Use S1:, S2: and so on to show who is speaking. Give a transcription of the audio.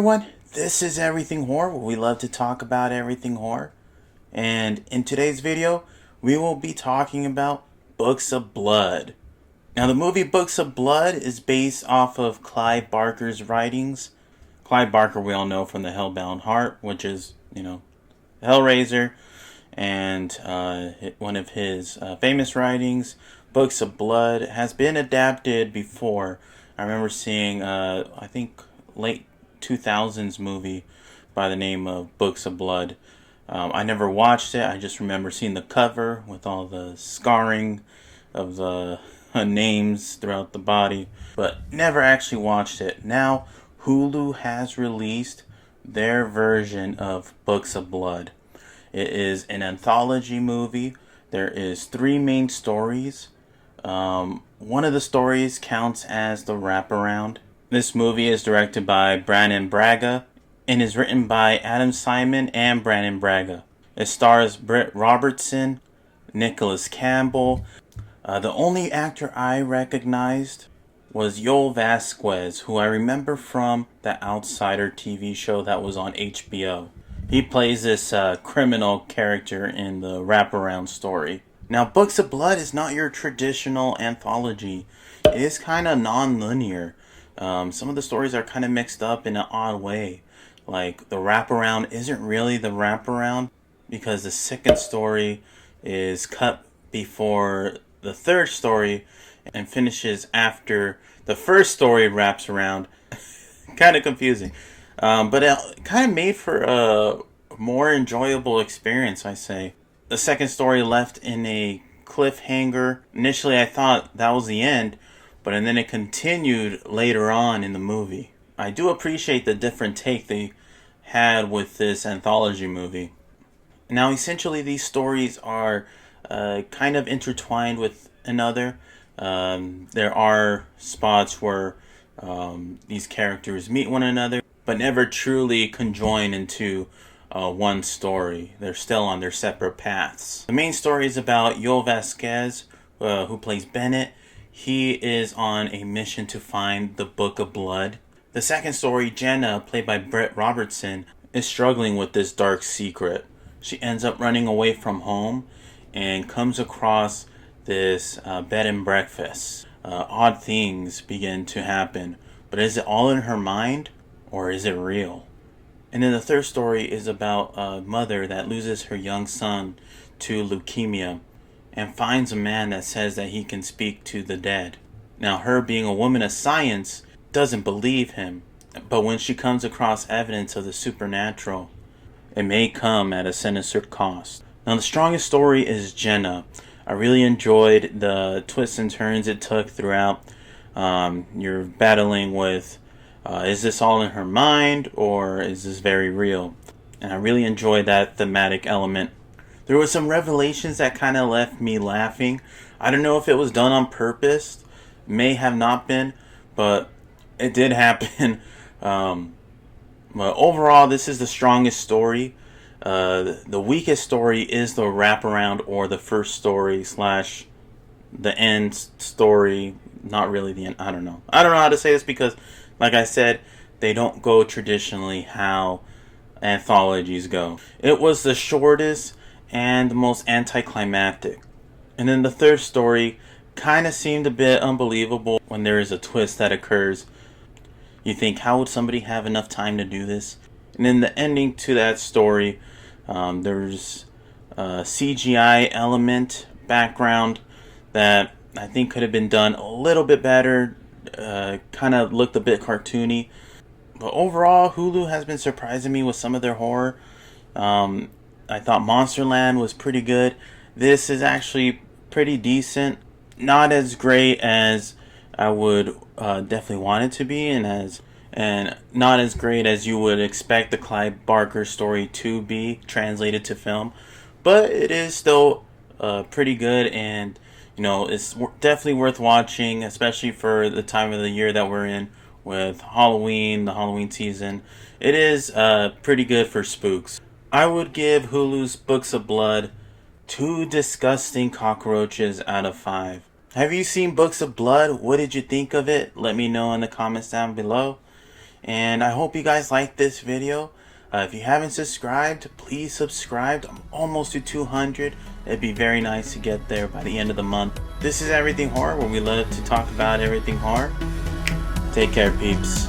S1: everyone, this is Everything Horror, where we love to talk about everything horror. And in today's video, we will be talking about Books of Blood. Now, the movie Books of Blood is based off of Clive Barker's writings. Clive Barker we all know from The Hellbound Heart, which is, Hellraiser. And one of his famous writings, Books of Blood, has been adapted before. I remember seeing, I think, late 2000s movie by the name of Books of Blood. I never watched it. I just remember seeing the cover with all the scarring of the names throughout the body, but never actually watched it. Now, Hulu has released their version of Books of Blood. It is an anthology movie. There is 3 main stories. One of the stories counts as the wraparound. This movie is directed by Brannon Braga and is written by Adam Simon and Brannon Braga. It stars Britt Robertson, Nicholas Campbell. The only actor I recognized was Yoel Vasquez, who I remember from the Outsider TV show that was on HBO. He plays this criminal character in the wraparound story. Now, Books of Blood is not your traditional anthology. It is kind of non-linear. Some of the stories are kind of mixed up in an odd way. Like, the wraparound isn't really the wraparound because the second story is cut before the third story and finishes after the first story wraps around. Kind of confusing. But it kind of made for a more enjoyable experience, I say. The second story left in a cliffhanger. Initially, I thought that was the end, but then it continued later on in the movie. I do appreciate the different take they had with this anthology movie. Now, essentially, these stories are kind of intertwined with another. There are spots where these characters meet one another, but never truly conjoin into one story. They're still on their separate paths. The main story is about Yoel Vasquez, who plays Bennett. He is on a mission to find the Book of Blood. The second story, Jenna, played by Britt Robertson, is struggling with this dark secret. She ends up running away from home and comes across this bed and breakfast. Odd things begin to happen. But is it all in her mind, or is it real? And then the third story is about a mother that loses her young son to leukemia and finds a man that says that he can speak to the dead. Now, her being a woman of science doesn't believe him, but when she comes across evidence of the supernatural, it may come at a sinister cost. Now, the strongest story is Jenna. I really enjoyed the twists and turns it took throughout. You're battling with, is this all in her mind, or is this very real? And I really enjoyed that thematic element. There were some revelations that kind of left me laughing. I don't know if it was done on purpose. May have not been, but it did happen. But overall, this is the strongest story. The weakest story is the wraparound, or the first story / the end story. Not really the end. I don't know how to say this because, like I said, they don't go traditionally how anthologies go. It was the shortest and the most anticlimactic. And then the third story kind of seemed a bit unbelievable when there is a twist that occurs. You think, how would somebody have enough time to do this? And then the ending to that story, there's a CGI element background that I think could have been done a little bit better. Kind of looked a bit cartoony. But overall, Hulu has been surprising me with some of their horror. I thought Monsterland was pretty good. This is actually pretty decent. Not as great as I would definitely want it to be, and not as great as you would expect the Clive Barker story to be translated to film. But it is still pretty good, and it's definitely worth watching, especially for the time of the year that we're in with Halloween, the Halloween season. It is pretty good for spooks. I would give Hulu's Books of Blood 2 disgusting cockroaches out of 5. Have you seen Books of Blood? What did you think of it? Let me know in the comments down below. And I hope you guys like this video. If you haven't subscribed, please subscribe. I'm almost to 200. It'd be very nice to get there by the end of the month. This is Everything Horror, where we love to talk about everything horror. Take care, peeps.